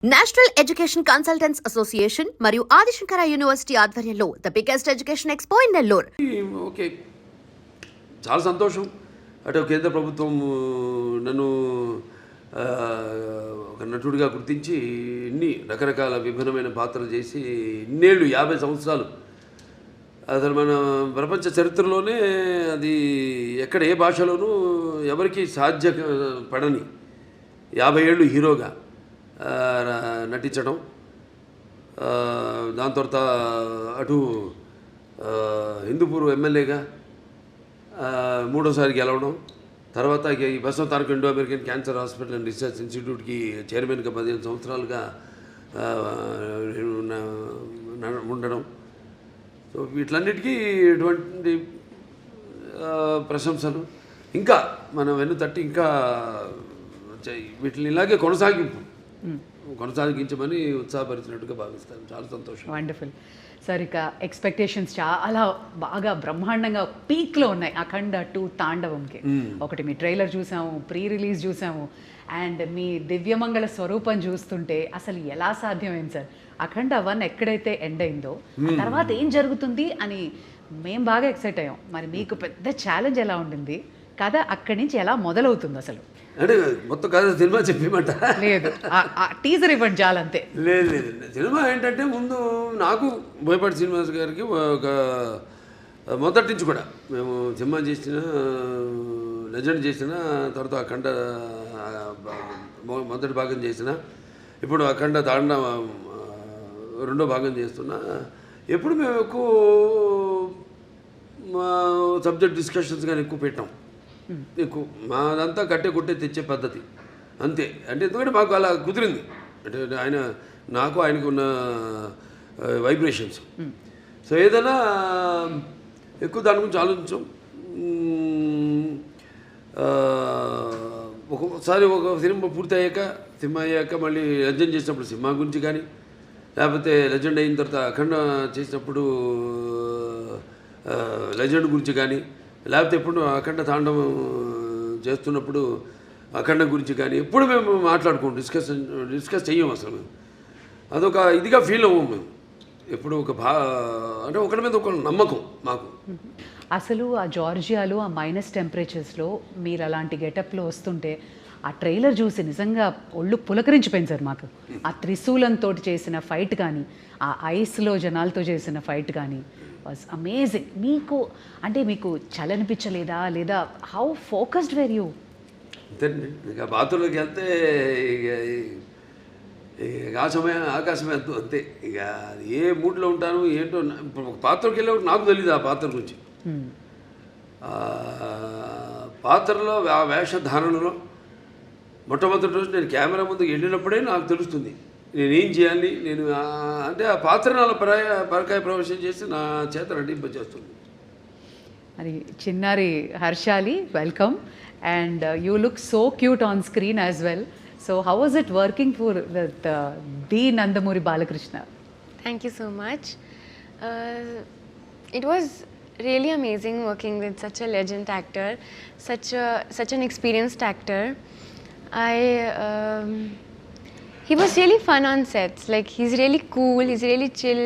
National education consultants association మరియు Adi Shankara university ఆధ్వర్యంలో the biggest education expo in Nellore. Okay, చాలా సంతోషం. అటు కేంద్ర ప్రభుత్వం నన్ను ఒక నటుడిగా గుర్తించి ఇన్ని రకరకాల విభిన్నమైన పాత్రలు చేసి ఇన్నేళ్ళు 50 సంవత్సరాలు అసలు మన ప్రపంచ చరిత్రలోనే అది ఎక్కడ ఏ భాషలోనూ ఎవరికి సాధ్యపడని 50 ఏళ్ళు హీరోగా నటించడం, దాని తర్వాత అటు హిందూపూర్ ఎమ్మెల్యేగా మూడోసారి గెలవడం, తర్వాత ఈ Basavataraka Indo American cancer hospital and research ఇన్స్టిట్యూట్కి చైర్మన్గా 15 సంవత్సరాలుగా ఉండడం. సో వీటిలన్నిటికీ ఎటువంటి ప్రశంసలు ఇంకా మనం వెన్నుతట్టి ఇంకా వీటిని ఇలాగే కొనసాగించమని ఉత్సాహపరిచినట్టుగా భావిస్తాను. చాలా సంతోషం. Wonderful sir. ఇక ఎక్స్పెక్టేషన్స్ చాలా బాగా బ్రహ్మాండంగా పీక్లో ఉన్నాయి అఖండ 2 తాండవంకి. ఒకటి మీ ట్రైలర్ చూసాము, ప్రీ రిలీజ్ చూసాము, అండ్ మీ దివ్యమంగళ స్వరూపం చూస్తుంటే అసలు ఎలా సాధ్యమైంది సార్? అఖండ 1 ఎక్కడైతే ఎండ్ అయిందో తర్వాత ఏం జరుగుతుంది అని మేము బాగా ఎక్సైట్ అయ్యాం. మరి మీకు పెద్ద ఛాలెంజ్ ఎలా ఉండింది? కథ అక్కడి నుంచి ఎలా మొదలవుతుంది అసలు? అంటే మొత్తం కథ సినిమా చెప్పిమంట లేదు, టీజర్ ఇవ్వండి చాలు, అంతే. లేదు, సినిమా ఏంటంటే ముందు నాకు బోయపాటి శ్రీనివాస్ గారికి ఒక మొదటి నుంచి కూడా మేము సినిమా చేసిన, లెజెండ్ చేసిన, తర్వాత అఖండ మొదటి భాగం చేసిన, ఇప్పుడు అఖండ తాండ రెండో భాగం చేస్తున్నా. ఎప్పుడు మేము ఎక్కువ సబ్జెక్ట్ డిస్కషన్స్ కానీ ఎక్కువ పెట్టాం. ఎక్కువ మాదంతా కట్టే కొట్టే తెచ్చే పద్ధతి అంతే. అంటే ఎందుకంటే మాకు అలా కుదిరింది. అంటే నాకు ఆయనకు ఉన్న వైబ్రేషన్స్. సో ఏదైనా ఎక్కువ దాని గురించి ఆలోచించాం. ఒకసారి ఒక సినిమా పూర్తి అయ్యాక మళ్ళీ లెజెండ్ చేసినప్పుడు సినిమా గురించి కానీ, లేకపోతే లెజెండ్ అయిన తర్వాత అఖండ చేసినప్పుడు లెజెండ్ గురించి కానీ, లేకపోతే ఎప్పుడు అఖండ తాండవం చేస్తున్నప్పుడు అఖండ గురించి కానీ ఎప్పుడు మేము మాట్లాడుకోం, డిస్కస్ చెయ్యం. అసలు మేము అదొక ఇదిగా ఫీల్ అవ్వము. మేము ఎప్పుడు అంటే ఒకరి మీద ఒక నమ్మకం మాకు. అసలు ఆ జార్జియాలో ఆ మైనస్ టెంపరేచర్స్లో మీరు అలాంటి గెటప్లో వస్తుంటే ఆ ట్రైలర్ చూసి నిజంగా ఒళ్ళు పులకరించిపోయింది సార్ మాకు. ఆ త్రిశూలంతో చేసిన ఫైట్ కానీ, ఆ ఐస్లో జనాలతో చేసిన ఫైట్ కానీ వాజ్ అమేజింగ్. మీకు చలనిపించలేదా? లేదా హౌ ఫోకస్డ్ వేర్ యూ? అంతేనండి. ఇక బాత్రూంలోకి వెళ్తే ఇక ఆకాశమే అంతే. ఇక ఏ మూడ్లో ఉంటాను ఏంటో. ఇప్పుడు ఒక పాత్రకి వెళ్ళేప్పుడు నాకు తెలియదు ఆ పాత్ర గురించి. పాత్రలో ఆ వేషధారణలో మొట్టమొదటి రోజు నేను కెమెరా ముందుకు వెళ్ళినప్పుడే నాకు తెలుస్తుంది నేనేం చేయాలి. నేను అంటే ఆ పాత్ర నాలో పరకాయ ప్రవేశం చేసి నా చేత నటింపజేస్తుంది. అది చిన్నారి Harshali, welcome. And you look so cute on screen as well. So how was it working with the Nandamuri Balakrishna? Thank you so much. It was really amazing working with such a legend actor, such an experienced actor. He was really fun on sets. Like, he's really cool, he's really chill,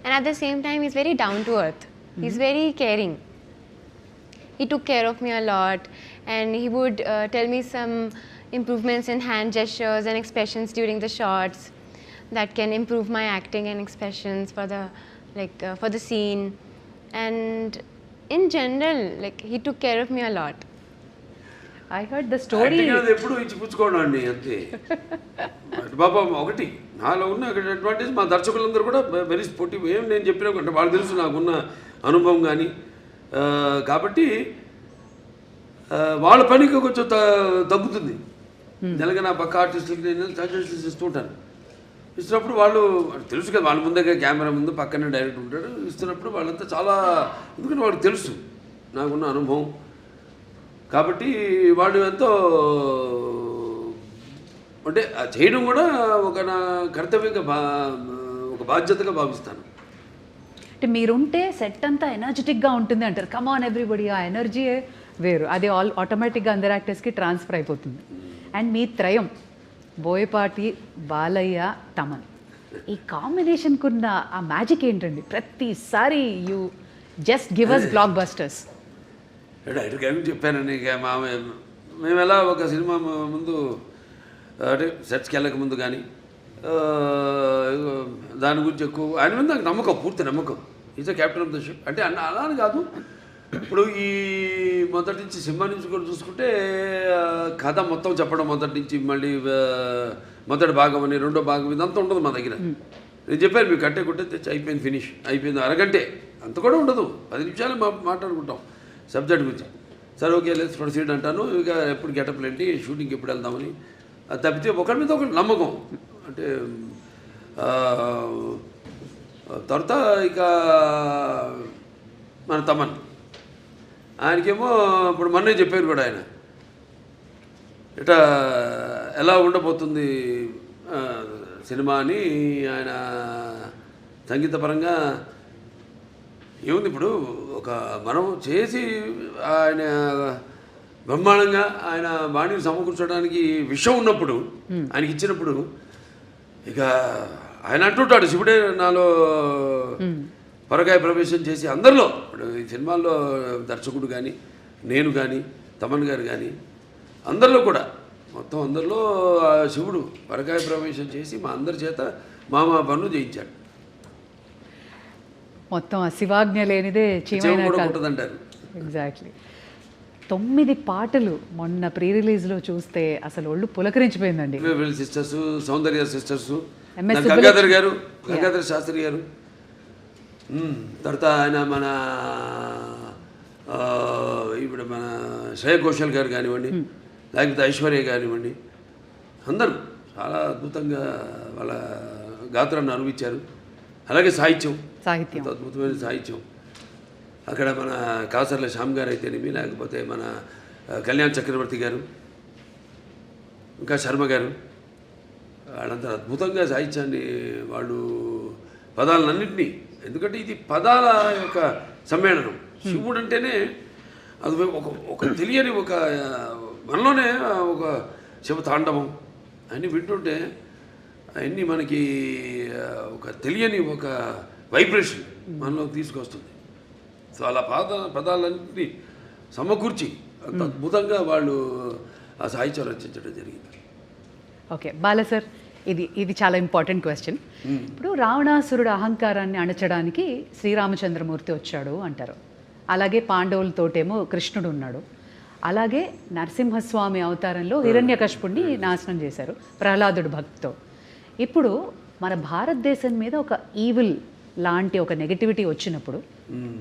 and at the same time he's very down to earth. He's very caring. He took care of me a lot, and he would tell me some improvements in hand gestures and expressions during the shots that can improve my acting and expressions for the scene. And in general, like, he took care of me a lot. I heard the story. ఎప్పుడు ఇచ్చిపుచ్చుకోవడం అండి అంతే. పాపం ఒకటి నాలో ఉన్న advantage, మా దర్శకులందరూ కూడా very sportive. ఏం నేను చెప్పినా అంటే వాళ్ళు తెలుసు నాకున్న అనుభవం కానీ, కాబట్టి వాళ్ళ పనికి కొంచెం తగ్గుతుంది. జనగా నా పక్క ఆర్టిస్టులకి నేను సజెషన్స్ ఇస్తూ ఉంటాను. ఇస్తున్నప్పుడు వాళ్ళు తెలుసు కదా, వాళ్ళ ముందే కెమెరా ముందు పక్కనే డైరెక్ట్ ఉంటాడు. ఇస్తున్నప్పుడు వాళ్ళంతా చాలా, ఎందుకంటే వాళ్ళకి తెలుసు నాకున్న అనుభవం. కాబట్టి వాళ్ళు ఎంతో అంటే చేయడం కూడా ఒక నా కర్తవ్యంగా ఒక బాధ్యతగా భావిస్తాను. అంటే మీరుంటే సెట్ అంతా ఎనర్జెటిక్గా ఉంటుంది అంటారు. కమ్ ఆన్ ఎవ్రీబడి, ఆ ఎనర్జీయే వేరు. అది ఆటోమేటిక్గా అందరు యాక్టర్స్కి ట్రాన్స్ఫర్ అయిపోతుంది. అండ్ మీ త్రయం బోయపాటి, బాలయ్య, తమన్, ఈ కాంబినేషన్కున్న ఆ మ్యాజిక్ ఏంటండి? ప్రతిసారి you just give us blockbusters. Direct గారికి చెప్పానండి. ఇక మేము ఎలా ఒక సినిమా ముందు అంటే సెట్స్కి వెళ్ళక ముందు కానీ దాని గురించి ఎక్కువ ఆయన మీద నాకు నమ్మకం, పూర్తి నమ్మకం. Is a captain of the ship అంటే అలా అని కాదు. ఇప్పుడు ఈ మొదటి నుంచి సినిమా నుంచి కూడా చూసుకుంటే కథ మొత్తం చెప్పడం మొదటి నుంచి మళ్ళీ మొదటి భాగం అని రెండో భాగం ఇదంతా ఉండదు మా దగ్గర. నేను చెప్పాను మీకు కట్టే కొట్టే తెచ్చి అయిపోయింది, ఫినిష్ అయిపోయింది, అరగంటే అంత కూడా ఉండదు, 10 నిమిషాలు మాట్లాడుకుంటాం సబ్జెక్ట్ గురించి. సరే ఓకే లెట్స్ ప్రొసీడ్ అంటాను. ఇక ఎప్పుడు గెటప్లు ఏంటి, షూటింగ్కి ఎప్పుడు వెళ్దామని. అది తప్పితే ఒకరి మీద ఒకటి నమ్మకం. అంటే తర్వాత ఇక మన తమన్ ఆయనకేమో ఇప్పుడు మొన్నే చెప్పారు కూడా ఆయన ఇట్లా ఎలా ఉండబోతుంది సినిమా అని. ఆయన సంగీతపరంగా ఏముంది ఇప్పుడు ఒక మనం చేసి ఆయన బ్రహ్మాండంగా ఆయన బాణీని సమకూర్చడానికి విషయం ఉన్నప్పుడు ఆయనకి ఇచ్చినప్పుడు ఇక ఆయన అంటుంటాడు శివుడే నాలో పరకాయ ప్రవేశం చేసి అందరిలో ఇప్పుడు ఈ సినిమాల్లో దర్శకుడు కానీ నేను కానీ తమన్ గారు కానీ అందరిలో కూడా మొత్తం అందరిలో శివుడు పరకాయ ప్రవేశం చేసి మా అందరి చేత మా పనులు చేయించాడు. మొత్తం ఆ శివాజ్ఞ లేనిదే ఉంటుందంటారు. ఎగ్జాక్ట్లీ. 9 పాటలు మొన్న ప్రీ రిలీజ్లో చూస్తే అసలు ఒళ్ళు పులకరించిపోయిందండి. సిస్టర్స్, సౌందర్య సిస్టర్స్, గంగాధర్ గారు, గంగాధర్ శాస్త్రి గారు, తర్వాత ఆయన మన ఇప్పుడు మన శ్రేయ ఘోషల్ గారు కానివ్వండి, లేకపోతే ఐశ్వర్య కానివ్వండి, అందరూ చాలా అద్భుతంగా వాళ్ళ గాత్రాన్ని అనుభవించారు. అలాగే సాహిత్యం అద్భుతమైన సాహిత్యం. అక్కడ మన కాసర్ల శ్యామ్ గారు అయితేనేమి, లేకపోతే మన కళ్యాణ్ చక్రవర్తి గారు, ఇంకా శర్మ గారు, వాళ్ళంతా అద్భుతంగా సాహిత్యాన్ని వాళ్ళు పదాలన్నింటినీ, ఎందుకంటే ఇది పదాల యొక్క సమ్మేళనం. శివుడు అంటేనే అది ఒక తెలియని ఒక మనలోనే ఒక శివ తాండవం అన్నీ వింటుంటే అవన్నీ మనకి ఒక తెలియని ఒక వైబ్రేషన్ మనలోకి తీసుకొస్తుంది. సో అలా పదాలన్నింటినీ సమకూర్చి అంత అద్భుతంగా వాళ్ళు ఆ సాహిత్యం రచించడం జరిగింది. ఓకే బాల సార్, ఇది చాలా ఇంపార్టెంట్ క్వశ్చన్. ఇప్పుడు రావణాసురుడు అహంకారాన్ని అణచడానికి శ్రీరామచంద్రమూర్తి వచ్చాడు అంటారు. అలాగే పాండవులతోటేమో కృష్ణుడు ఉన్నాడు. అలాగే నరసింహస్వామి అవతారంలో హిరణ్యకశిపుణ్ణి నాశనం చేశారు ప్రహ్లాదుడు భక్తితో. ఇప్పుడు మన భారతదేశం మీద ఒక ఈవిల్ లాంటి ఒక నెగటివిటీ వచ్చినప్పుడు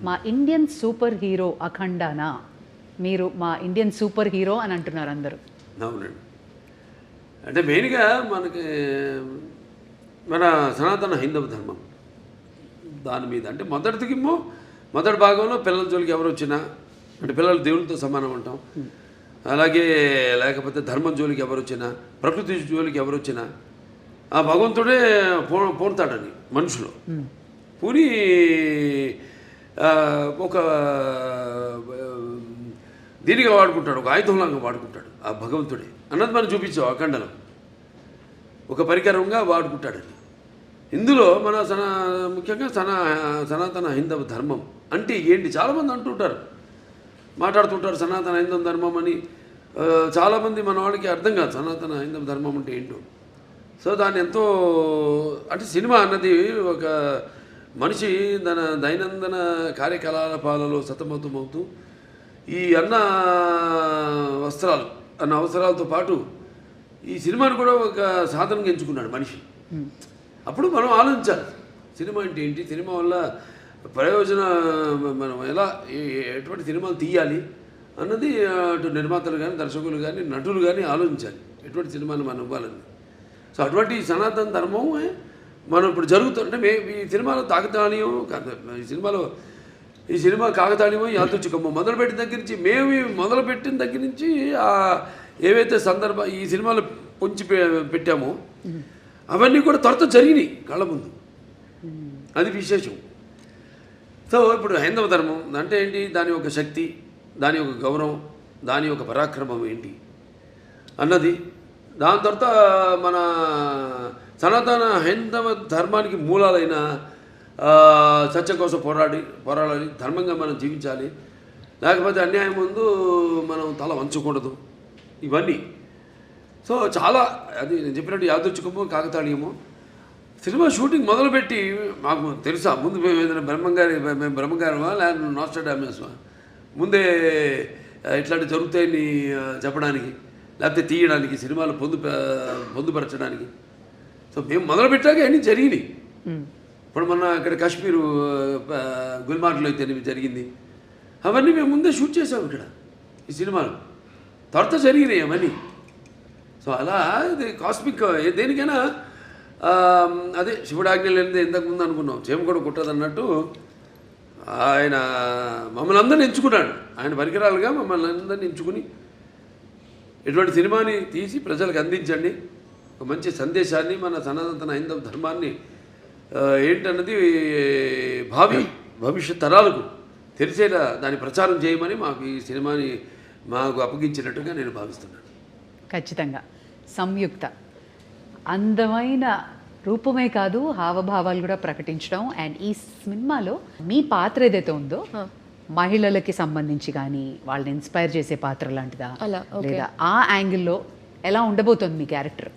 మా ఇండియన్ సూపర్ హీరో అఖండానా, మీరు మా ఇండియన్ సూపర్ హీరో అని అంటున్నారు అందరూ. అవునండి. అంటే మెయిన్గా మనకి మన సనాతన హైందవ ధర్మం దాని మీద అంటే మొదటి భాగంలో పిల్లల జోలికి ఎవరు వచ్చినా అంటే పిల్లలు దేవుళ్ళతో సమానం అంటాం. అలాగే లేకపోతే ధర్మం జోలికి ఎవరు వచ్చినా, ప్రకృతి జోలికి ఎవరు వచ్చినా ఆ భగవంతుడే పోతాడని మనుషులు పూని ఒక దీనిగా వాడుకుంటాడు, ఒక ఆయుధంలాగా వాడుకుంటాడు ఆ భగవంతుడే అన్నది మనం చూపించాం. అఖండనం ఒక పరికరంగా వాడుకుంటాడని. ఇందులో మన ముఖ్యంగా సనాతన హైందవ ధర్మం అంటే ఏంటి చాలామంది అంటుంటారు, మాట్లాడుతుంటారు సనాతన హైందవ ధర్మం అని. చాలామంది మన వాళ్ళకి అర్థం కాదు సనాతన హైందవ ధర్మం అంటే ఏంటో. సో దాన్ని ఎంతో అంటే సినిమా అన్నది ఒక మనిషి తన దైనందిన కార్యకలాపాలలో సతమతమవుతూ ఈ అన్న వస్త్రాలు అన్న అవసరాలతో పాటు ఈ సినిమాను కూడా ఒక సాధనంగా ఎంచుకున్నాడు మనిషి. అప్పుడు మనం ఆలోచించాలి సినిమా అంటే ఏంటి, సినిమా వల్ల ప్రయోజన మనం ఎలా ఎటువంటి సినిమాలు తీయాలి అన్నది అటు నిర్మాతలు కానీ దర్శకులు కానీ నటులు కానీ ఆలోచించాలి ఎటువంటి సినిమాలు మనం ఇవ్వాలని. సో అటువంటి సనాతన ధర్మం మనం ఇప్పుడు జరుగుతుంటే ఈ సినిమాలో తాకతాళీయం ఈ సినిమా కాకతాళీయమో యాదృచ్ఛికమో మొదలుపెట్టిన దగ్గర నుంచి మొదలుపెట్టిన దగ్గర నుంచి ఏవైతే ఈ సినిమాలో పొంచి పెట్టామో అవన్నీ కూడా త్వరత జరిగినాయి కళ్ళ ముందు. అది విశేషం. సో ఇప్పుడు హైందవ ధర్మం అంటే ఏంటి, దాని యొక్క శక్తి, దాని యొక్క గౌరవం, దాని యొక్క పరాక్రమం ఏంటి అన్నది దాని తర్వాత మన సనాతన హైందవ ధర్మానికి మూలాలైన సత్యం కోసం పోరాడాలి, ధర్మంగా మనం జీవించాలి, లేకపోతే అన్యాయం ముందు మనం తల వంచకూడదు, ఇవన్నీ. సో చాలా అది నేను చెప్పినట్టు యాదృచ్ఛికము కాకతాళీయము. సినిమా షూటింగ్ మొదలుపెట్టి మాకు తెలుసా ముందు మేము ఏదైనా బ్రహ్మంగారమా లేకపోతే నాస్ట్రాడామస్మా ముందే ఇట్లాంటి జరుగుతాయని చెప్పడానికి, లేకపోతే తీయడానికి, సినిమాలు పొందుపరచడానికి. సో మేము మొదలుపెట్టాక అన్నీ జరిగినాయి. ఇప్పుడు మొన్న ఇక్కడ కాశ్మీరు గుల్మార్గ్లో అయితే జరిగింది, అవన్నీ మేము ముందే షూట్ చేసాము ఇక్కడ ఈ సినిమాలు, త్వరత జరిగినాయి అవన్నీ. సో అలా ఇది కాస్మిక్ దేనికైనా అదే శివుడు ఆజ్ఞ లేనిదే ఇంతకుముందు అనుకున్నాం చేమ కూడా కుట్టదు అన్నట్టు ఆయన మమ్మల్ని అందరినీ ఎంచుకున్నాడు. ఆయన పరికరాలుగా మమ్మల్ని అందరినీ ఎంచుకుని ఇటువంటి సినిమాని తీసి ప్రజలకు అందించండి, ఒక మంచి సందేశాన్ని, మన సనాతన హైందవ ధర్మాన్ని ఏంటన్నది భవిష్యత్ తరాలకు తెలిసేలా దాన్ని ప్రచారం చేయమని మాకు ఈ సినిమాని మాకు అప్పగించినట్టుగా నేను భావిస్తున్నాను. ఖచ్చితంగా సంయుక్త అందమైన రూపమే కాదు హావభావాలు కూడా ప్రకటించడం. అండ్ ఈ సినిమాలో మీ పాత్ర ఏదైతే ఉందో మహిళలకి సంబంధించి కానీ వాళ్ళని ఇన్స్పైర్ చేసే పాత్ర లాంటిదా, లేదా ఆ యాంగిల్లో ఎలా ఉండబోతుంది మీ క్యారెక్టర్?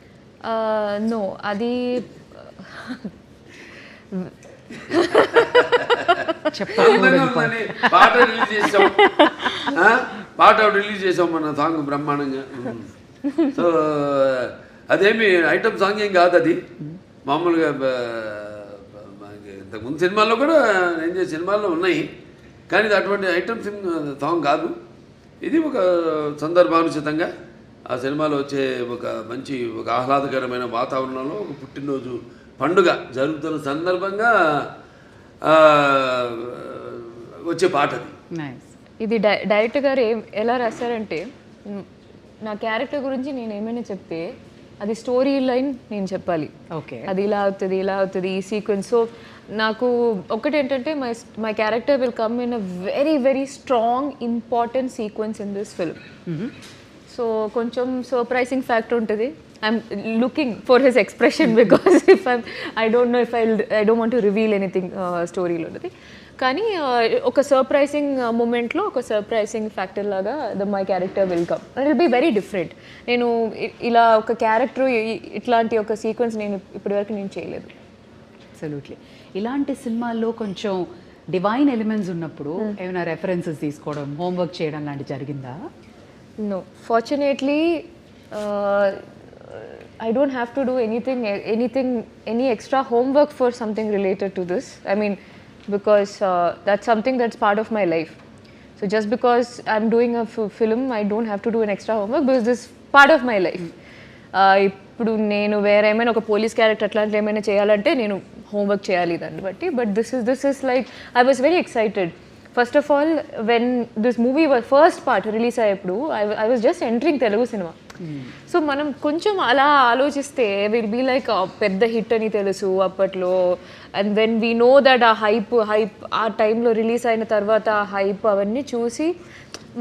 నో, అది పాట రిలీజ్ చేసాం మన సాంగ్ బ్రహ్మాండంగా. సో అదేమి ఐటమ్ సాంగ్ ఏం కాదు, అది మామూలుగా ఇంతకుముందు సినిమాల్లో కూడా నేను చేసే సినిమాల్లో ఉన్నాయి, కానీ ఇది అటువంటి ఐటమ్ సాంగ్ కాదు. ఇది ఒక సందర్భానుచితంగా ఆ సినిమాలో వచ్చే ఒక మంచి ఒక ఆహ్లాదకరమైన వాతావరణంలో ఒక పుట్టినరోజు పండుగ జరుగుతున్న సందర్భంగా వచ్చే పాట అది. ఇది డైరెక్టర్ గారు ఎలా రాశారంటే, నా క్యారెక్టర్ గురించి నేను ఏమైనా చెప్తే అది స్టోరీ లైన్ నేను చెప్పాలి. ఓకే, అది ఇలా అవుతుంది ఈ సీక్వెన్స్. సో నాకు ఒకటేంటంటే my character will come in a very very strong important sequence in this film. So కొంచెం సర్ప్రైజింగ్ ఫ్యాక్టర్ ఉంటుంది. I'm looking for his expression because I don't know I don't want to reveal anything స్టోరీలో ఉన్నది. కానీ ఒక surprising మూమెంట్లో ఒక surprising factor లాగా my character will come. It will be very different. నేను ఇలా ఒక క్యారెక్టర్ ఇట్లాంటి ఒక సీక్వెన్స్ నేను ఇప్పటివరకు నేను చేయలేదు. అబ్సల్యూట్లీ. ఇలాంటి సినిమాల్లో కొంచెం డివైన్ ఎలిమెంట్స్ ఉన్నప్పుడు ఏమైనా రెఫరెన్సెస్ తీసుకోవడం, హోంవర్క్ చేయడం లాంటివి జరిగిందా? No, fortunately, I don't have to do any extra homework for something related to this. I mean, because that's something that's part of my life. So just because I'm doing a film, I don't have to do an extra homework because this is part of my life. ఇప్పుడు నేను వేరే ఏమైనా ఒక police character అట్లాంటి ఏమైనా చేయాలంటే నేను homework చేయాలి దాన్ని బట్టి. But this is like I was very excited. First of all when this movie first part release అయ్యేప్పుడు I was just entering Telugu cinema. So మనం కొంచెం అలా ఆలోచిస్తే విల్ బీ లైక్ పెద్ద హిట్ అని తెలుసు అప్పట్లో. And when we know that ఆ హైప్ ఆ టైంలో రిలీజ్ అయిన తర్వాత ఆ హైప్ అవన్నీ చూసి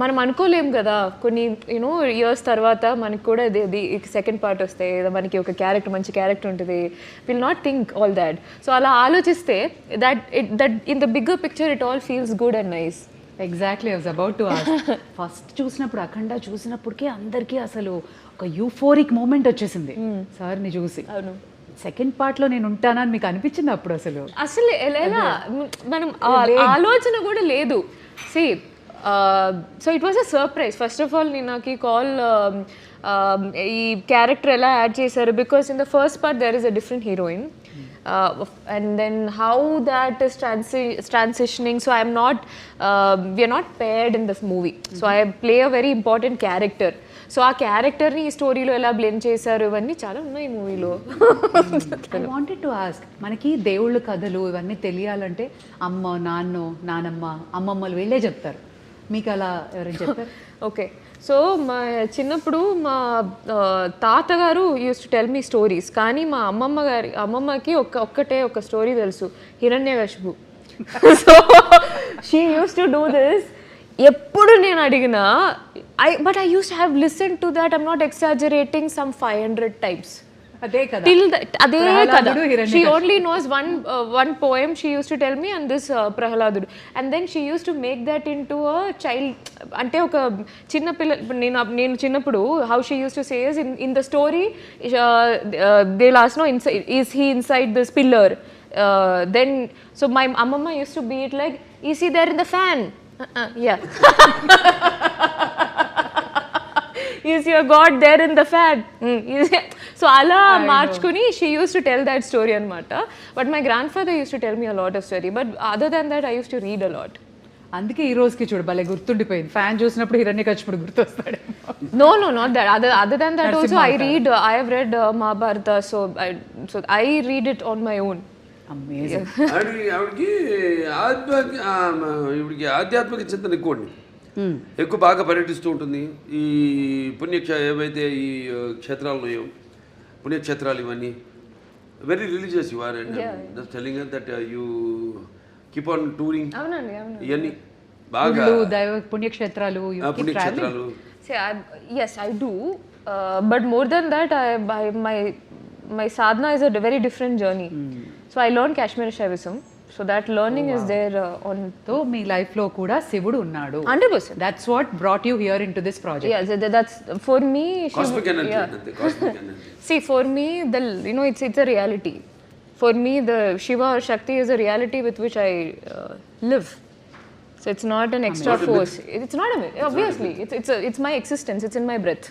మనం అనుకోలేం కదా, కొన్ని యూనో ఇయర్స్ తర్వాత మనకి కూడా ఇది సెకండ్ పార్ట్ వస్తే మనకి ఒక క్యారెక్టర్ మంచి క్యారెక్టర్ ఉంటుంది, will not think all that. So అలా ఆలోచిస్తే that in the bigger picture it all feels good and nice. Exactly, I was about to ask. First చూసినప్పుడు అఖండ చూసినప్పటికే అందరికీ అసలు ఒక యూఫోరిక్ మూమెంట్ వచ్చేసింది సార్ని చూసి. అవును, సెకండ్ పార్ట్లో నేను ఉంటానని మీకు అనిపించింది అప్పుడు? అసలు ఎలా మనం ఆలోచన కూడా లేదు. See so it was a surprise. First of all నేను నాకు ఈ కాల్ ఈ క్యారెక్టర్ ఎలా యాడ్ చేశారు, because in the first part there is a different heroine and then how that is transitioning. So we are not paired in this movie. So I play a very important character. So ఆ క్యారెక్టర్ని ఈ స్టోరీలో ఎలా blend చేశారు ఇవన్నీ చాలా ఉన్నాయి ఈ మూవీలో. ఐ వాంటెడ్ టు ఆస్క్, మనకి దేవుళ్ళ కథలు ఇవన్నీ తెలియాలంటే అమ్మ, నానమ్మ, అమ్మమ్మలు వీళ్ళే చెప్తారు. మీకు అలా ఎవరైనా చెప్తారు? ఓకే, సో మా చిన్నప్పుడు మా తాతగారు use to tell me stories. కానీ మా అమ్మమ్మకి ఒక్కటే ఒక స్టోరీ తెలుసు, Hiranyakashipu. So she use to do this. ఎప్పుడు నేను అడిగినా But I used to have listened to that, I'm not exaggerating, some 500 times. అదే కదా Till that, అదే కదా. ప్రహ్లాదుడు, హిరణ్యకశిపుడు. She only knows one poem she used to tell me, and this Prahladudu. And then she used to make that into a child, అంటే ఒక చిన్న పిల్ల, నేను చిన్నప్పుడు how she used to say is in the story they'll ask, no, is he inside this pillar? Then so my Amma used to be it like, is he there in the fan? Yeah. Is your God there in the fan? So ala marchkuni, she used to tell that story anamata. But my grandfather used to tell me a lot of story. But other than that, I used to read a lot. అందుకే ఈ రోజుకి చూడు భలే గుర్తుండిపోయింది. Fan చూసినప్పుడు హిరణ్యకశిపుడు గుర్తొస్తాడు. No, not that. Other than that also, I have read Mahabharata. So I read it on my own. Amazing. ఆవిడకి ఆధ్యాత్మిక చింతన ఎక్కువండి. ఎక్కువ బాగా పర్యటిస్తూ ఉంటుంది. ఈ ఏవైతే ఈ క్షేత్రాలు ఉన్నాయో, పుణ్యక్షేత్రాలు ఇవన్నీ very religious you are, and just telling that you keep on touring. ఇవన్నీ బాగా దైవ పుణ్యక్షేత్రాలు, పుణ్యక్షేత్రాలు. Yes, I do. But more than that, my sadhana is a very different journey. So I learned Kashmir Shaivism. So that learning is there on. So మీ life లో కూడా శివుడు ఉన్నాడు. 100%. That's what brought you here into this project. Yes, that's for me. Cosmic energy అంటే cosmic energy. See, for me, it's a reality. For me, the Shiva or Shakti is a reality with which I live. So it's not an extra force. It's not a myth. Obviously, it's my existence. It's in my breath.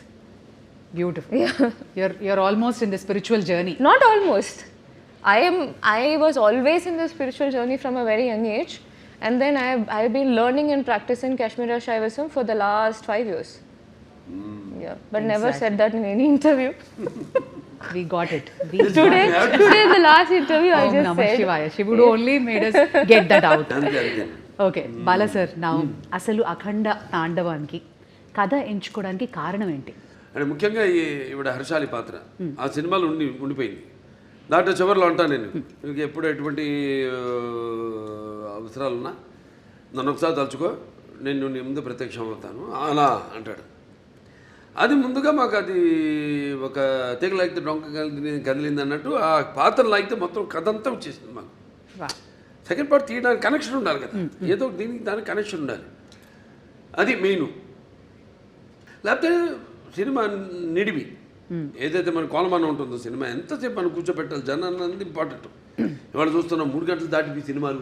Beautiful. You're almost in the spiritual journey. Not almost. I was always in the spiritual journey from a very young age, and then I've been learning and practicing Kashmir Shaivism for the last 5 years. Yeah, but never said that in any interview. We got it. Today the last interview I just Namah said. Shivaya. Shivudu only made us get that out. అంతే అంతే. Okay Bala sir, నా అసలు అఖండ తాండవానికి కథ ఎంచుకోవడానికి కారణం ఏంటి? అంటే ముఖ్యంగా ఈవిడ హర్షాలి పాత్ర ఆ సినిమాలో ఉండిపోయింది. దాంట్లో చివరిలో అంటాను నేను, మీకు ఎప్పుడు ఎటువంటి అవసరాలున్నా నన్ను ఒకసారి తలుచుకో, నేను నీ ముందు ప్రత్యక్షం అవుతాను అలా అంటాడు. అది ముందుగా మాకు అది ఒక తీగ లాగితే డొంక కదిలింది అన్నట్టు ఆ పాత్ర లాగితే మొత్తం కథ అంతా వచ్చేసింది మాకు. సెకండ్ పార్ట్ తీయడానికి కనెక్షన్ ఉండాలి కదా, ఏదో దీనికి దానికి కనెక్షన్ ఉండాలి, అది మెయిన్. లేకపోతే సినిమా నిడివి ఏదైతే మన కోలమానం ఉంటుందో, సినిమా ఎంతసేపు మనం కూర్చోబెట్టాలి జనాన్ని అన్నది ఇంపార్టెంట్. ఇవాళ చూస్తున్నాం 3 గంటలు దాటిపి సినిమాలు,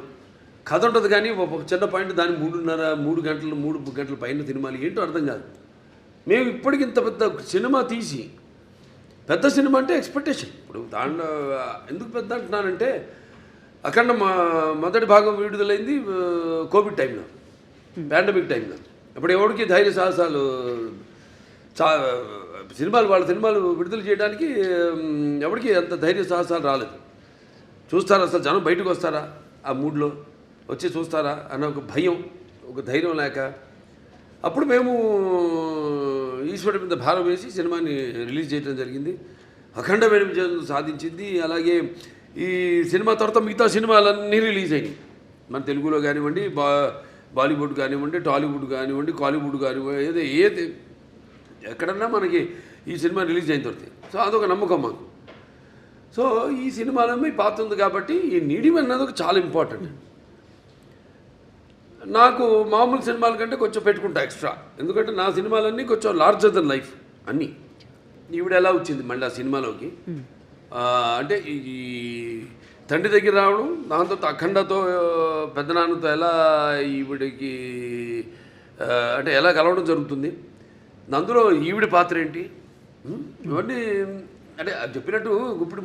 కథ ఉంటుంది కానీ ఒక చిన్న పాయింట్ దాన్ని 3 గంటల పైన సినిమాలు ఏంటో అర్థం కాదు. మేము ఇప్పటికి ఇంత పెద్ద సినిమా తీసి, పెద్ద సినిమా అంటే ఎక్స్పెక్టేషన్. ఇప్పుడు దాంట్లో ఎందుకు పెద్ద అంటున్నానంటే, అఖండ మొదటి భాగం విడుదలైంది కోవిడ్ టైంలో, పాండమిక్ టైంలో. ఇప్పుడు ఎవరికి ధైర్య సాహసాలు వాళ్ళ సినిమాలు విడుదల చేయడానికి ఎవరికి అంత ధైర్య సాహసాలు రాలేదు. చూస్తారా అసలు జనం బయటకు వస్తారా, ఆ మూడ్లో వచ్చి చూస్తారా అన్న ఒక భయం, ఒక ధైర్యం లేక, అప్పుడు మేము ఈశ్వరుడి మీద భారం వేసి సినిమాని రిలీజ్ చేయడం జరిగింది. అఖండమైన విజయం సాధించింది. అలాగే ఈ సినిమా తర్వాత మిగతా సినిమాలన్నీ రిలీజ్ అయినాయి. మన తెలుగులో కానివ్వండి, బాలీవుడ్ కానివ్వండి, టాలీవుడ్ కానివ్వండి, కాలీవుడ్ కానివ్వండి, ఏది ఎక్కడన్నా మనకి ఈ సినిమా రిలీజ్ అయిన తర్వాత. సో అదొక నమ్మకం మాకు. సో ఈ సినిమాలో మీ పాత్ర ఉంది కాబట్టి ఈ నీడిమ్ అన్నది ఒక చాలా ఇంపార్టెంట్. నాకు మామూలు సినిమాల కంటే కొంచెం పెట్టుకుంటా ఎక్స్ట్రా, ఎందుకంటే నా సినిమాలన్నీ కొంచెం లార్జర్ దెన్ లైఫ్ అన్నీ. ఈవిడ ఎలా వచ్చింది మళ్ళీ ఆ సినిమాలోకి అంటే ఈ తండ్రి దగ్గర రావడం, దాంతో అఖండతో పెద్దనాన్నతో ఎలా ఈవిడికి అంటే ఎలా కలవడం జరుగుతుంది, అందులో ఈవిడ పాత్ర ఏంటి, ఇవన్నీ అంటే చెప్పినట్టు ఇప్పుడు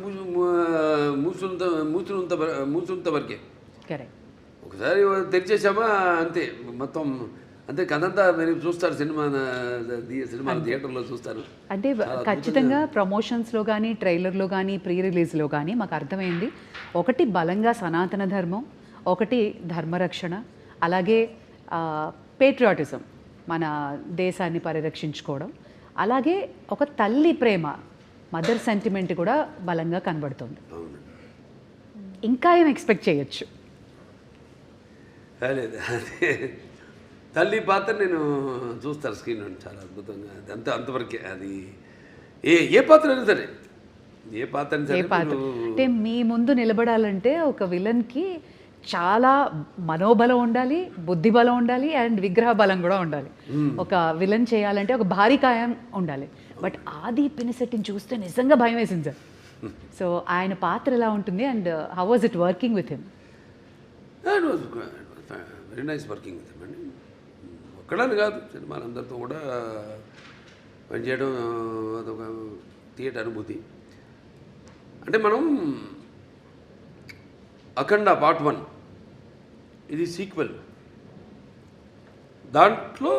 మూసుంత వరకే. ఒకసారి తెరిచేసామా అంతే, మొత్తం అంతే కథంతా మీరు చూస్తారు. సినిమా థియేటర్లో చూస్తారు. అంటే ఖచ్చితంగా ప్రమోషన్స్లో కానీ, ట్రైలర్లో కానీ, ప్రీ రిలీజ్లో కానీ మాకు అర్థమైంది, ఒకటి బలంగా సనాతన ధర్మం, ఒకటి ధర్మరక్షణ, అలాగే పేట్రియాటిజం, మన దేశాన్ని పరిరక్షించుకోవడం, అలాగే ఒక తల్లి ప్రేమ, మదర్ సెంటిమెంట్ కూడా బలంగా కనబడుతుంది. ఇంకా ఏం ఎక్స్పెక్ట్ చేయొచ్చు? లేదు, తల్లి పాత్ర నేను చూస్తాను స్క్రీన్ చాలా అద్భుతంగా, అది అంతవరకే. అది ఏ పాత్ర అయినా సరే, ఏ పాత్ర అయినా ఏ సరే పాత్ర మీరు అంటే మీ ముందు నిలబడాలంటే ఒక విలన్కి చాలా మనోబలం ఉండాలి, బుద్ధి బలం ఉండాలి, అండ్ విగ్రహ బలం కూడా ఉండాలి. ఒక విలన్ చేయాలంటే ఒక భారీ కాయం ఉండాలి. బట్ ఆది పినిశెట్టిని చూస్తే నిజంగా భయం వేసింది సార్. సో ఆయన పాత్ర ఎలా ఉంటుంది and how was it working with him? Very nice working with him అండి. ఒక్కడని కాదు, సినిమాలందరితో కూడా పనిచేయడం అదొక థియేటర్ అనుభూతి. అంటే మనం అఖండ పార్ట్ 1 ఇది సీక్వెల్, దాంట్లో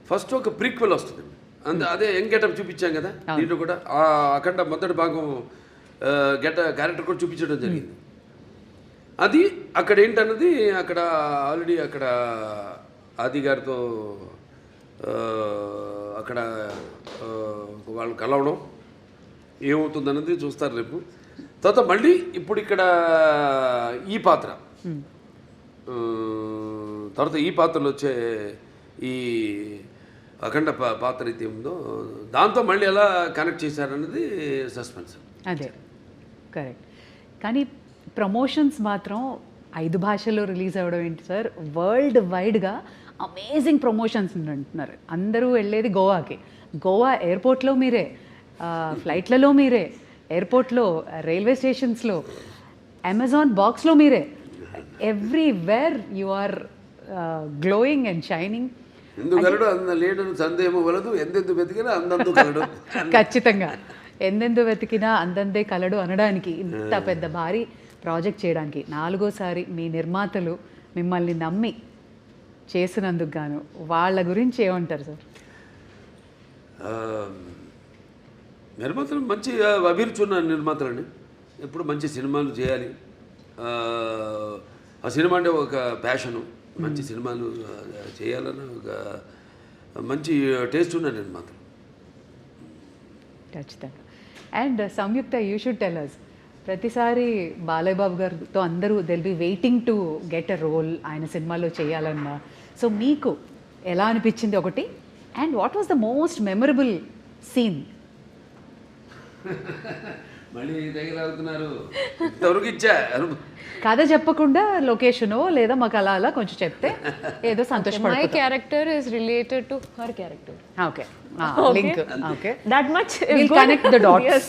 ఫస్ట్ ఒక ప్రీక్వెల్ వస్తుంది. అదే యంగ్ గెటప్ చూపించాం కదా, దీంట్లో కూడా ఆ అఖండ మొదటి భాగం క్యారెక్టర్ కూడా చూపించడం జరిగింది. అది అక్కడ ఏంటన్నది అక్కడ ఆల్రెడీ అక్కడ ఆది గారితో అక్కడ వాళ్ళు కలవడం ఏమవుతుందన్నది చూస్తారు రేపు. తర్వాత మళ్ళీ ఇప్పుడు ఇక్కడ ఈ పాత్ర, తర్వాత ఈ పాత్రలో వచ్చే ఈ అఖండ పాత్ర అయితే ఉందో దాంతో మళ్ళీ ఎలా కనెక్ట్ చేశారన్నది సస్పెన్స్. అదే కరెక్ట్. కానీ ప్రమోషన్స్ మాత్రం 5 భాషల్లో రిలీజ్ అవ్వడం ఏంటి సార్, వరల్డ్ వైడ్గా అమేజింగ్ ప్రమోషన్స్ అంటున్నారు. అందరూ వెళ్ళేది గోవాకి, గోవా ఎయిర్పోర్ట్లో మీరే, ఫ్లైట్లలో మీరే, ఎయిర్పోర్ట్లో, రైల్వే స్టేషన్స్లో, అమెజాన్ బాక్స్లో మీరే, everywhere you are glowing and shining. ఎందుకలడు అంద లేడను సందేహము వలదు, ఎందెందు వెతికినా అందందు కలడు. ఖచ్చితంగా ఎందెందు వెతికినా అందందే కలడు అనడానికి, ఇంత పెద్ద భారీ ప్రాజెక్ట్ చేయడానికి 4వసారి మీ నిర్మాతలు మిమ్మల్ని నమ్మి చేసినందుకు గాను వాళ్ళ గురించి ఏమంటారు సార్? నిర్మాతలు మంచి అభిరుచి ఉన్న నిర్మాతలండి, ఎప్పుడు మంచి సినిమాలు చేయాలి. ఆ సినిమా అంటే ఒక ప్యాషను, మంచి సినిమాలు చేయాలన్న ఒక మంచి టేస్ట్ ఉన్న నిర్మాతలు. ఖచ్చితంగా. And Samyuktha, you should tell us, ప్రతిసారి బాలయ్య బాబు గారితో అందరూ they'll be waiting to get a role ఆయన సినిమాలో చేయాలన్నా. సో మీకు ఎలా అనిపించింది ఒకటి, and what was the most memorable scene? మళ్ళీ దగ్గరవుతున్నారు, ఇంతవరకు ఇచ్చా కథ చెప్పకుండా లొకేషనో లేదా మాకు అలా అలా కొంచెం చెప్తే ఏదో My సంతోషపడతాం. character is related to her character. Okay, link. Okay, That much is we'll good. connect the dots. Yes,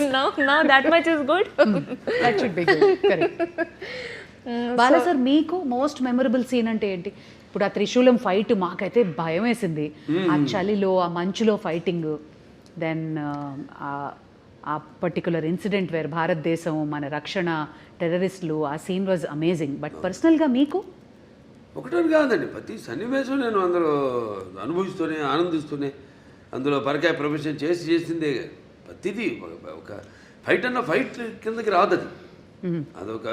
now that much is good. That should be good. Correct. Bala sir, మీకు మోస్ట్ మెమరబుల్ సీన్ అంటే ఏంటి? ఇప్పుడు ఆ త్రిశూలం fight మాకైతే భయం వేసింది, ఆ చలిలో ఆ మంచులో ఫైటింగ్, దెన్ ఆ పర్టికులర్ ఇన్సిడెంట్ వేర్ భారతదేశం మన రక్షణ, టెర్రరిస్టులు, ఆ సీన్ వాజ్ అమేజింగ్. బట్ పర్సనల్గా మీకు? ఒకటని కాదండి, ప్రతి సన్నివేశం నేను అందులో అనుభవిస్తూనే ఆనందిస్తూనే అందులో పరకాయ ప్రొఫెషన్ చేసిందే. ప్రతిదీ ఒక ఫైట్ అన్న ఫైట్ కిందకి రాదు అది. అదొక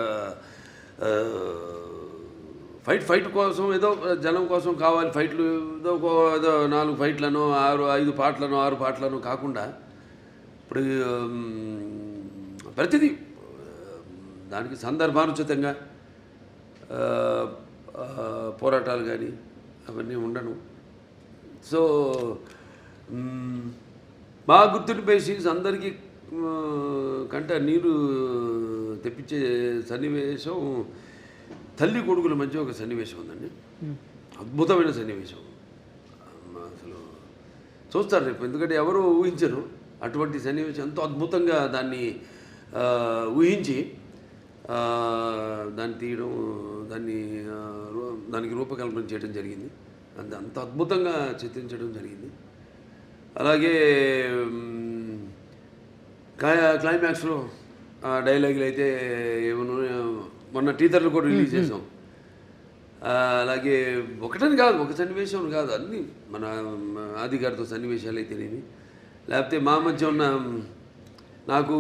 ఫైట్ కోసం ఏదో జనం కోసం కావాలి ఫైట్లు, ఏదో 4 ఫైట్లను 5 పాటలను 6 పాటలను కాకుండా ఇప్పుడు ప్రతిదీ దానికి సందర్భానుచితంగా పోరాటాలు కానీ అవన్నీ ఉండను. సో బాగా గుర్తుండిపోయే సీన్స్, అందరికీ కంట నీరు తెప్పించే సన్నివేశం తల్లి కొడుకుల మధ్య ఒక సన్నివేశం ఉందండి, అద్భుతమైన సన్నివేశం. అసలు చూస్తారు రేపు, ఎందుకంటే ఎవరు ఊహించరు అటువంటి సన్నివేశం. ఎంతో అద్భుతంగా దాన్ని ఊహించి దాన్ని తీయడం, దానికి రూపకల్పన చేయడం జరిగింది. అంత అద్భుతంగా చిత్రించడం జరిగింది. అలాగే క్లైమాక్స్లో డైలాగులు అయితే ఏమన్నా మొన్న టీజర్లు కూడా రిలీజ్ చేసాం. అలాగే ఒకటని కాదు, ఒక సన్నివేశం కాదు, అన్నీ మన ఆది గారితో సన్నివేశాలు అయితేనేమి, లేకపోతే మా మధ్య ఉన్న నాకు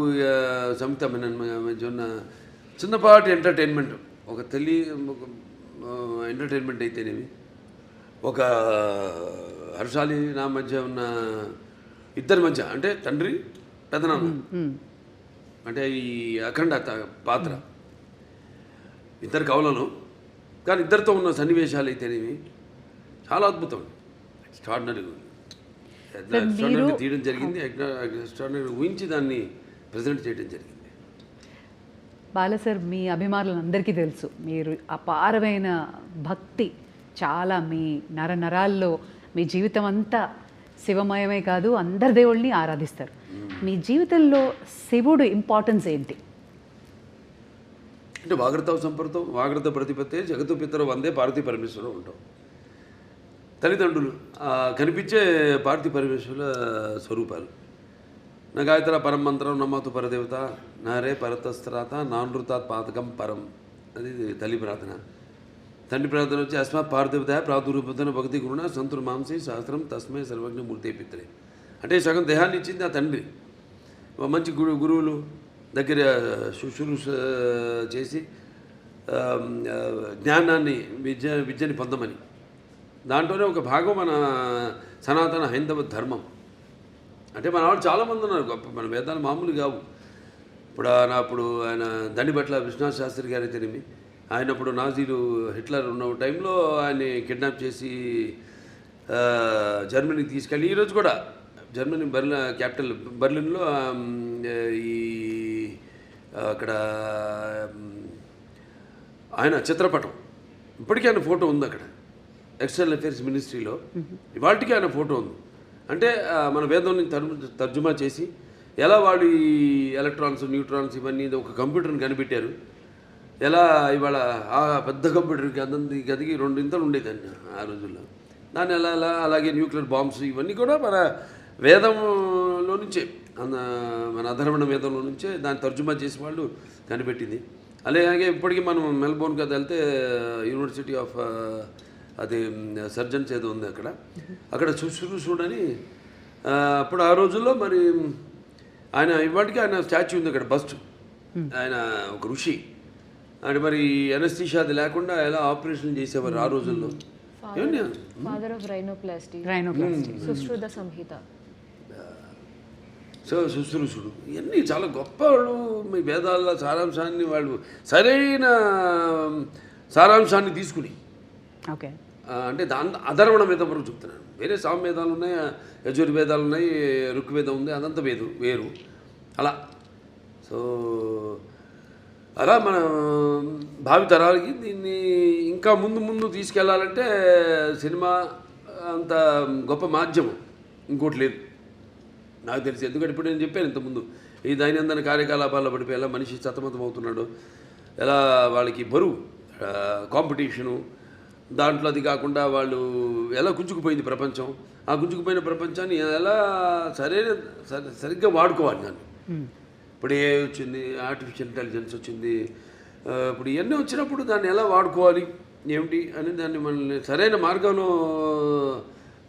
సంయుక్త మధ్య ఉన్న చిన్నపాటి ఎంటర్టైన్మెంట్, ఒక ఎంటర్టైన్మెంట్ అయితేనేమి, ఒక హర్షాలి నా మధ్య ఉన్న ఇద్దరి మధ్య, అంటే తండ్రి పెదనాన్న, అంటే ఈ అఖండ పాత్ర ఇద్దరు కవులను, కానీ ఇద్దరితో ఉన్న సన్నివేశాలు అయితేనేమి చాలా అద్భుతం, ఎక్స్ట్రాడినరీ తీయడం జరిగింది, ఎక్స్ట్రాడినరీ ఊహించి దాన్ని ప్రజెంట్ చేయడం జరిగింది. బాల సార్, మీ అభిమానులందరికీ తెలుసు మీరు అపారమైన భక్తి, చాలా మీ నరాల్లో మీ జీవితం అంతా శివమయమే కాదు అందరి దేవుళ్ళని ఆరాధిస్తారు. మీ జీవితంలో శివుడు ఇంపార్టెన్స్ ఏంటి? అంటే వాగ్రత సంపర్తం వాగ్రత ప్రతిపత్తే జగత్తు పితరు వందే పార్వతీ పరమేశ్వరం ఉంటాం. తల్లిదండ్రులు కనిపించే పార్వతీ పరమేశ్వరుల స్వరూపాలు. నా గాయత్ర పరం మంత్రం నమ్మతు పరదేవత నారే పరతస్త్రాత నానృతాత్ పాతకం పరం, అది తల్లి ప్రార్థన. తండ్రి ప్రార్థన వచ్చి అస్మాత్ పార్థివత ప్రాదురూపతన భక్తి గురుణ సంతుర్ మాంసి శాస్త్రం తస్మై సర్వజ్ఞ మూర్తి పిత్రే. అంటే సగం దేహాన్ని ఇచ్చింది ఆ తండ్రి. మంచి గురువులు దగ్గర శుశ్రూష చేసి జ్ఞానాన్ని విద్యని పొందమని, దాంట్లోనే ఒక భాగం మన సనాతన హైందవ ధర్మం. అంటే మన వాళ్ళు చాలామంది ఉన్నారు గొప్ప, మన వేదాలు మామూలు కావు. అప్పుడు ఆయన దండిబట్ల విశ్వనాథ శాస్త్రి గారి తెలిమి, ఆయనప్పుడు నాజీలు హిట్లర్ ఉన్న టైంలో ఆయన్ని కిడ్నాప్ చేసి జర్మనీకి తీసుకెళ్ళి, ఈరోజు కూడా జర్మనీ క్యాపిటల్ బర్లిన్లో ఈ అక్కడ ఆయన చిత్రపటం ఇప్పటికీ ఆయన ఫోటో ఉంది అక్కడ ఎక్స్టర్నల్ అఫేర్స్ మినిస్ట్రీలో, ఇవాళకి ఆయన ఫోటో ఉంది. అంటే మన వేదాన్ని తర్జుమా చేసి ఎలా వాళ్ళు ఈ ఎలక్ట్రాన్స్ న్యూట్రాన్స్ ఇవన్నీ ఒక కంప్యూటర్ని కనిపెట్టారు, ఎలా ఇవాళ ఆ పెద్ద కంప్యూటర్కి గదికి 2 ఇంతలు ఉండేదండి ఆ రోజుల్లో, దాన్ని ఎలా అలాగే న్యూక్లియర్ బాంబ్స్ ఇవన్నీ కూడా మన వేదంలో నుంచే, మన అధర్వణ వేదంలో నుంచే దాన్ని తర్జుమా చేసి వాళ్ళు కనిపెట్టింది. అలాగే ఇప్పటికీ మనం మెల్బోర్న్ కదా వెళ్తే యూనివర్సిటీ ఆఫ్ అది సర్జన్స్ ఏదో ఉంది అక్కడ శుశ్రూషుడని అప్పుడు ఆ రోజుల్లో మరి ఆయన ఇవాటికి ఆయన స్టాచ్యూ ఉంది అక్కడ, బస్ట్ ఆయన ఒక ఋషి. అంటే మరి ఎనస్థీషియా అది లేకుండా ఎలా ఆపరేషన్ చేసేవారు ఆ రోజుల్లో. Father of rhinoplasty, Sushruta Samhita. So శుశ్రూషుడు ఇవన్నీ చాలా గొప్ప వాళ్ళు. మీ వేదాల సారాంశాన్ని వాళ్ళు సరైన సారాంశాన్ని తీసుకుని, ఓకే, అంటే అధర్వణ వేదం వరకు చెప్తున్నాను. వేరే సామవేదాలు ఉన్నాయి, యజుర్వేదాలు ఉన్నాయి, ఋగ్వేదం ఉంది, అదంతా వేరు అలా. సో అలా మన భావి తరాలకి దీన్ని ఇంకా ముందు తీసుకెళ్లాలంటే సినిమా అంత గొప్ప మాధ్యమం ఇంకోటి లేదు నాకు తెలిసి. ఎందుకంటే ఇప్పుడు నేను చెప్పాను ఇంతకుముందు, ఈ దైనందిన కార్యకలాపాల్లో పడిపోయి ఎలా మనిషి సతమతం అవుతున్నాడు, ఎలా వాళ్ళకి బరువు కాంపిటీషను, దాంట్లో అది కాకుండా వాళ్ళు ఎలా గుంజుకుపోయింది ప్రపంచం, ఆ గుంజుకుపోయిన ప్రపంచాన్ని ఎలా సరిగ్గా వాడుకోవాలి దాన్ని. ఇప్పుడు ఏ వచ్చింది, ఆర్టిఫిషియల్ ఇంటెలిజెన్స్ వచ్చింది, ఇప్పుడు ఇవన్నీ వచ్చినప్పుడు దాన్ని ఎలా వాడుకోవాలి ఏమిటి అని దాన్ని మనల్ని సరైన మార్గంలో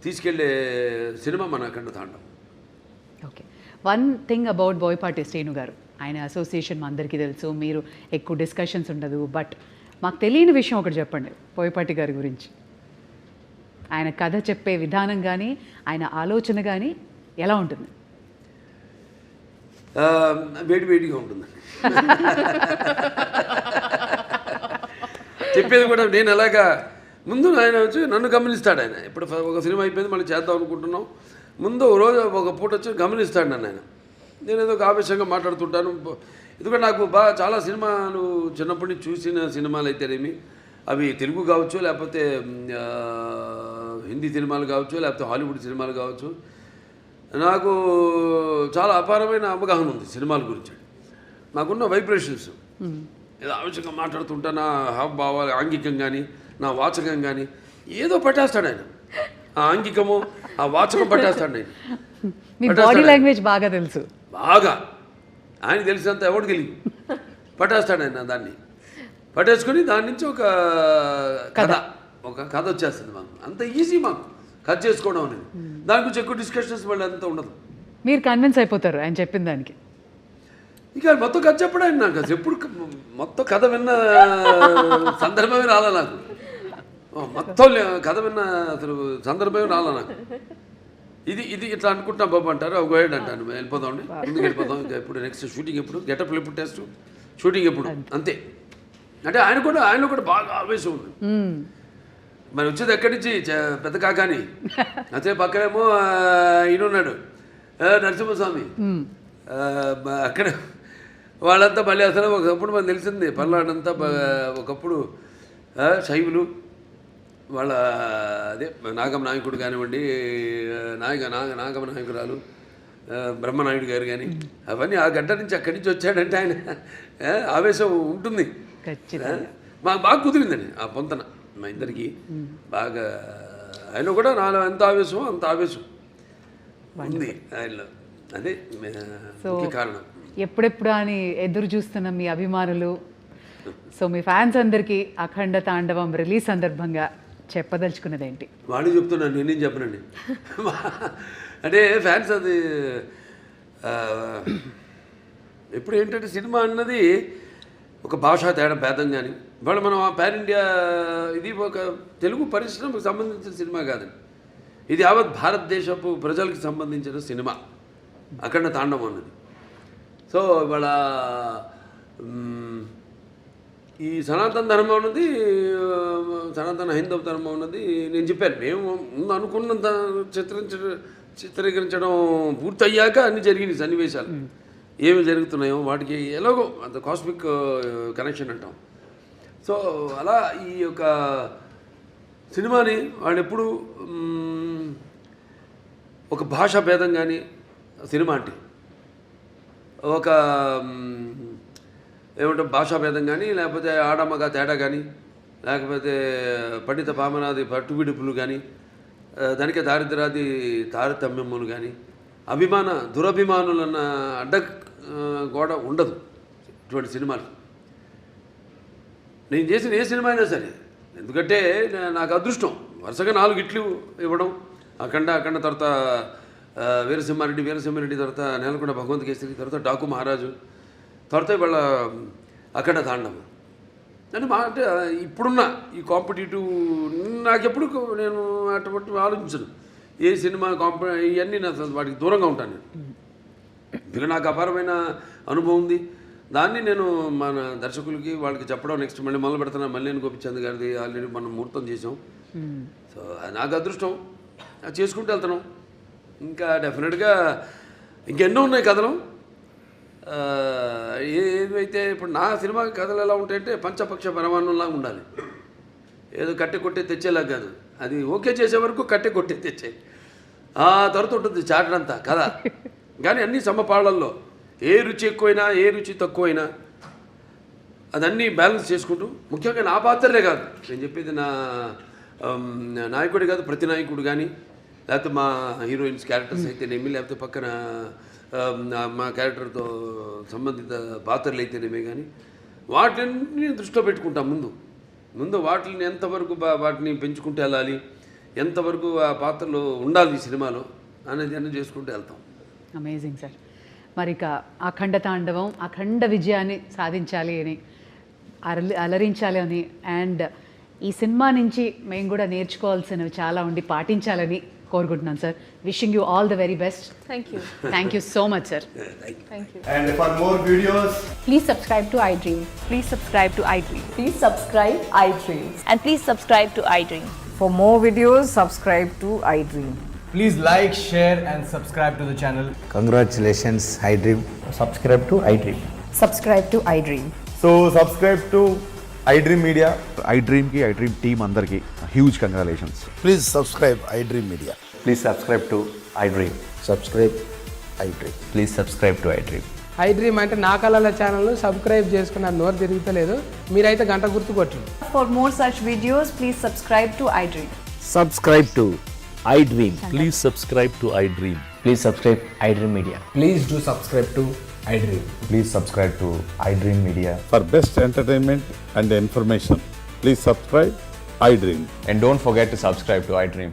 తీసుకెళ్లే సినిమా మన అఖండ తాండవం. Okay, one thing about Boyapati Srinu గారు, ఆయన అసోసియేషన్ మా అందరికీ తెలుసు, మీరు ఎక్కువ డిస్కషన్స్ ఉండదు, బట్ మాకు తెలియని విషయం ఒకటి చెప్పండి బోయపాటి గారి గురించి. ఆయన కథ చెప్పే విధానం కానీ ఆయన ఆలోచన కానీ ఎలా ఉంటుంది? వేడిగా ఉంటుంది చెప్పేది కూడా. నేను అలాగా ముందు ఆయన వచ్చి నన్ను గమనిస్తాడు. ఆయన ఇప్పుడు ఒక సినిమా అయిపోయింది మళ్ళీ చేద్దాం అనుకుంటున్నాం, ముందు రోజు ఒక పూట వచ్చి గమనిస్తాడు నన్ను ఆయన. నేను ఏదో ఒక ఆవేశంగా మాట్లాడుతుంటాను, ఎందుకంటే నాకు చాలా సినిమాలు చిన్నప్పటి నుంచి చూసిన సినిమాలు అయితేనేమి, అవి తెలుగు కావచ్చు, లేకపోతే హిందీ సినిమాలు కావచ్చు, లేకపోతే హాలీవుడ్ సినిమాలు కావచ్చు, నాకు చాలా అపారమైన అవగాహన ఉంది సినిమాల గురించి. నాకున్న వైబ్రేషన్స్, ఏదో ఆవేశంగా మాట్లాడుతుంటా, నా హావభావాలు ఆంగికం కానీ నా వాచకం కానీ ఏదో పట్టేస్తాడు ఆయన. ఆ ఆంగికము ఆ వాచకం పట్టేస్తాడు ఆయన. మీ బాడీ లాంగ్వేజ్ బాగా తెలుసు, బాగా ఆయన తెలిసినంత ఎవరికి తెలియదు. పట్టేస్తాడు ఆయన, దాన్ని పట్టేసుకొని దాని నుంచి ఒక కథ వచ్చేస్తుంది మాకు. అంత ఈజీ మాకు కథ చేసుకోవడం అనేది. దాని గురించి ఎక్కువ డిస్కషన్స్ మళ్ళీ అంతా ఉండదు. మీరు కన్విన్స్ అయిపోతారు ఆయన చెప్పిన దానికి. ఇక మొత్తం కథ చెప్పడం ఆయన నాకు అసలు ఎప్పుడు మొత్తం కథ విన్న సందర్భమే రాలా నాకు. మొత్తం కథ విన్న అసలు సందర్భమే రాలా నాకు. ఇది ఇట్లా అనుకుంటాం బాబు అంటారు, ఒక గైడ్ అంటాను, వెళ్ళిపోతామండి ముందుకు వెళ్ళిపోతాం. ఇంకా ఎప్పుడు నెక్స్ట్ షూటింగ్ ఎప్పుడు, గెటప్లు ఎప్పుడు, టెస్ట్ షూటింగ్ ఎప్పుడు, అంతే. అంటే ఆయనలో కూడా బాగా ఆవేశం ఉంది. మరి వచ్చేది ఎక్కడి నుంచి పెద్ద కాకాని అదే పక్కనేమో ఈయన ఉన్నాడు నరసింహస్వామి. అక్కడ వాళ్ళంతా మళ్ళీ అసలు ఒకప్పుడు మనకు తెలిసింది పల్నాడంతా ఒకప్పుడు శైవులు వాళ్ళ అదే నాగమ నాయకుడు కానివ్వండి, నాగమ నాయకురాలు బ్రహ్మనాయుడు గారు కానీ అవన్నీ ఆ గడ్డ నుంచి అక్కడి నుంచి వచ్చాడంటే ఆయన ఆవేశం ఉంటుంది. మాకు బాగా కుదిరిందండి ఆ పొంతన మా ఇద్దరికి బాగా. ఆయన కూడా నాలో ఎంత ఆవేశమో అంత ఆవేశం ఉంది ఆయనలో. అదే ముఖ్య కారణం. ఎప్పుడెప్పుడు అని ఎదురు చూస్తున్న మీ అభిమానులు, సో మీ ఫ్యాన్స్ అందరికీ అఖండ తాండవం రిలీజ్ సందర్భంగా చెప్పదలుచుకున్నది ఏంటి? వాళ్ళు చెప్తున్నాను, నేనేం చెప్పనండి. అంటే ఫ్యాన్స్ అది ఇప్పుడు ఏంటంటే సినిమా అన్నది ఒక భాషా తేడా భేదం కానీ ఇవాళ మనం ఆ పాన్ ఇండియా ఇది ఒక తెలుగు పరిశ్రమకు సంబంధించిన సినిమా కాదండి, ఇది యావత్ భారతదేశపు ప్రజలకు సంబంధించిన సినిమా అఖండ తాండవం అన్నది. సో ఇవాళ ఈ సనాతన ధర్మం ఉన్నది, సనాతన హైందవ ధర్మం ఉన్నది. నేను చెప్పాను మేము ముందు అనుకున్నంత చిత్రీకరించడం పూర్తయ్యాక అన్ని జరిగినాయి సన్నివేశాలు ఏమి జరుగుతున్నాయో వాటికి ఎలాగో అంత కాస్మిక్ కనెక్షన్ అంటాం. సో అలా ఈ యొక్క సినిమాని వాళ్ళు ఎప్పుడు ఒక భాషా భేదం కానీ సినిమా అంటే ఒక ఏమంటే భాషా భేదం కానీ లేకపోతే ఆడమగ తేడా కానీ లేకపోతే పండిత పామనాది పట్టువిడుపులు కానీ దానికే దారిద్రాది తారతమ్యములు కానీ దురభిమానులన్న అడ్డ గోడ ఉండదు ఇటువంటి సినిమాలు. నేను చేసిన ఏ సినిమా అయినా సరే, ఎందుకంటే నాకు అదృష్టం వరుసగా 4 హిట్లు ఇవ్వడం. అఖండ తర్వాత వీరసింహారెడ్డి తర్వాత నేలకొండ భగవంత్ కేసరి, తర్వాత డాకు మహారాజు, తర్వాత ఇవాళ అఖండ తాండవం. అంటే అంటే ఇప్పుడున్న ఈ కాంపిటేటివ్ నాకెప్పుడు నేను అటువంటి ఆలోచించను. ఏ సినిమా ఇవన్నీ నా వాటికి దూరంగా ఉంటాను నేను. ఇలా నాకు అపారమైన అనుభవం ఉంది. దాన్ని నేను మన దర్శకులకి వాళ్ళకి చెప్పడం నెక్స్ట్ మళ్ళీ మొదలు పెడుతున్నా. మల్లేని గోపిచంద్ గారిది ఆల్రెడీ మనం ముహూర్తం చేసాం. సో నాకు అదృష్టం, అది చేసుకుంటూ వెళ్తున్నాం. ఇంకా డెఫినెట్గా ఇంకెన్నో ఉన్నాయి కథలు. ఏదైతే ఇప్పుడు నా సినిమా కథలు ఎలా ఉంటాయంటే పంచపక్ష పరమాన్నంలాగా ఉండాలి. ఏదో కట్టె కొట్టే తెచ్చేలా కాదు, అది ఓకే చేసే వరకు కట్టె కొట్టే తెచ్చే ఆ తర్వాత ఉంటుంది చాటంతా కథ. కానీ అన్ని సమపాళ్ళల్లో ఏ రుచి ఎక్కువైనా ఏ రుచి తక్కువైనా అదన్నీ బ్యాలెన్స్ చేసుకుంటూ, ముఖ్యంగా నా పాత్రలే కాదు నేను చెప్పేది, నా నాయకుడే కాదు ప్రతి నాయకుడు కానీ లేకపోతే మా హీరోయిన్స్ క్యారెక్టర్స్ అయితేనేమి లేకపోతే పక్కన మా క్యారెక్టర్తో సంబంధిత పాత్రలు అయితేనేమే కానీ వాటిని దృష్టిలో పెట్టుకుంటాం. ముందు వాటిని ఎంతవరకు వాటిని పెంచుకుంటూ వెళ్ళాలి, ఎంతవరకు ఆ పాత్రలు ఉండాలి ఈ సినిమాలో అనేది అన్నీ చేసుకుంటూ వెళ్తాం. Amazing sir. మరి ఇక అఖండ తాండవం అఖండ విజయాన్ని సాధించాలి అని, అలరించాలి అని, అండ్ ఈ సినిమా నుంచి మేము కూడా నేర్చుకోవాల్సినవి చాలా ఉండి పాటించాలని కోరుకుంటున్నాను sir. Wishing you all the very best. Thank you so much sir. Thank you. And for more videos, Please subscribe to iDream. Please subscribe to iDream. Please subscribe iDream. And please subscribe to iDream. For more videos, subscribe to iDream. please like, share, and subscribe to the channel. Congratulations, iDream. Subscribe to iDream. Subscribe to iDream. So subscribe to iDream Media. iDream ki iDream team andarki huge congratulations. Please subscribe iDream Media. Please subscribe to iDream. Subscribe iDream. Please subscribe to iDream. iDream అంటే నా కళల channel subscribe చేసుకున్న నోరు తిరుగుతలేదు, మీరైతే గంట గుర్తు కొట్టండి. For more such videos, please subscribe to iDream. Subscribe to iDream. Please subscribe to iDream. Please subscribe iDream Media. Please do subscribe to iDream. Please subscribe to iDream Media. For best entertainment and information, please subscribe iDream. And don't forget to subscribe to iDream.